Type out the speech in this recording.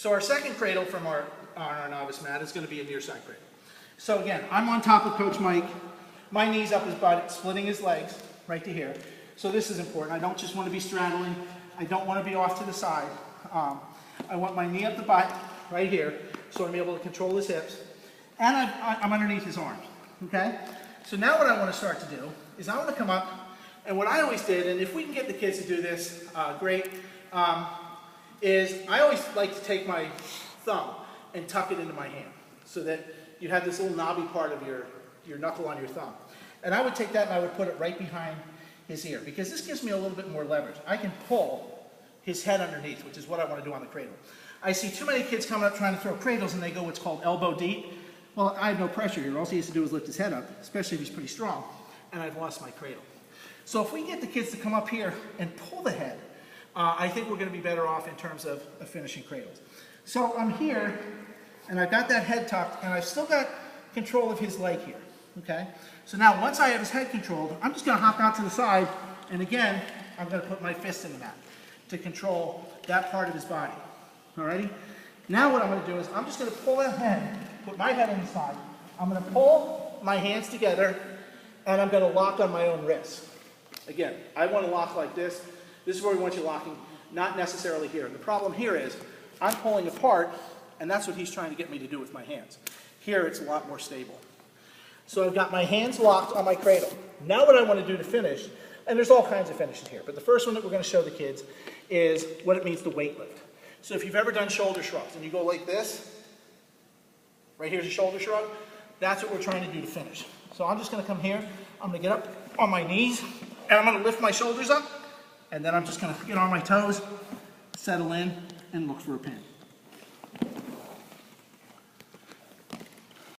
So our second cradle from our novice mat is going to be a near side cradle. So again, I'm on top of Coach Mike. My knee's up his butt, splitting his legs right to here. So this is important. I don't just want to be straddling. I don't want to be off to the side. I want my knee up the butt right here so I'm able to control his hips. And I'm underneath his arms, okay? So now what I want to start to do is I want to come up, and what I always did, and if we can get the kids to do this, great, is I always like to take my thumb and tuck it into my hand so that you have this little knobby part of your knuckle on your thumb. And I would take that and I would put it right behind his ear because this gives me a little bit more leverage. I can pull his head underneath, which is what I want to do on the cradle. I see too many kids coming up trying to throw cradles and they go what's called elbow deep. Well, I have no pressure here. All he has to do is lift his head up, especially if he's pretty strong, and I've lost my cradle. So if we get the kids to come up here and pull the head, I think we're going to be better off in terms of finishing cradles. So I'm here, and I've got that head tucked, and I've still got control of his leg here, okay? So now once I have his head controlled, I'm just going to hop out to the side, and again, I'm going to put my fist in the mat to control that part of his body, alrighty? Now what I'm going to do is I'm just going to pull that head, put my head on the side, I'm going to pull my hands together, and I'm going to lock on my own wrist. Again, I want to lock like this. This is where we want you locking, not necessarily here. And the problem here is I'm pulling apart, and that's what he's trying to get me to do with my hands. Here, it's a lot more stable. So I've got my hands locked on my cradle. Now what I want to do to finish, and there's all kinds of finishes here, but the first one that we're going to show the kids is what it means to weight lift. So if you've ever done shoulder shrugs, and you go like this, right here's a shoulder shrug, that's what we're trying to do to finish. So I'm just going to come here, I'm going to get up on my knees, and I'm going to lift my shoulders up, and then I'm just going to get on my toes, settle in, and look for a pin.